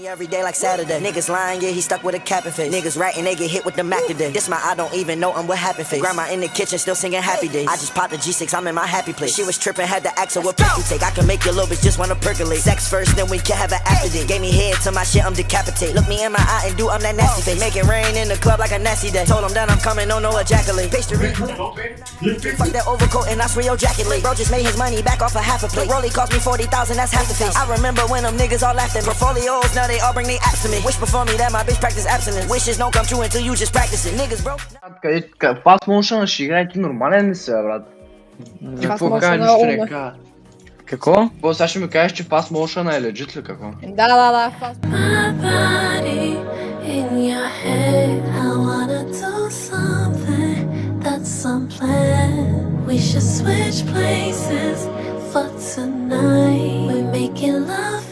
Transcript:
Every day like Saturday. Niggas lying, yeah, he stuck with a cap and fit. Niggas writing, they get hit with the Mac today. This my I don't even know I'm what happened face. Grandma in the kitchen still singing happy days. I just popped the G6, I'm in my happy place. She was tripping, had to ask her what pick you take. I can make your little bitch just wanna percolate. Sex first, then we can have an after date. Gave me head to my shit, I'm decapitate. Look me in my eye and do I'm that nasty face. Make it rain in the club like a nasty day. Told him that I'm coming, no ejaculate. Pastry. Fuck that overcoat and I swear your jacket late. Bro just made his money back off a half a plate. Rolly cost me 40,000, that's half the face. I remember when them niggas all laughed at portfolios, now they all bring they apps to me. Wish before me that my bitch practice abstinence. Wishes don't come true until you just practice it. Niggas broke. Фас мошън ще играете нормален ли си, бе, брат? Ти какво кажеш, нищо не кажа. Какво? Какво сега ще ми кажеш, че Fast Motion е legit ли какво? Да. My body in your head. I wanna do something that's unplanned. We should switch places for tonight. We're making love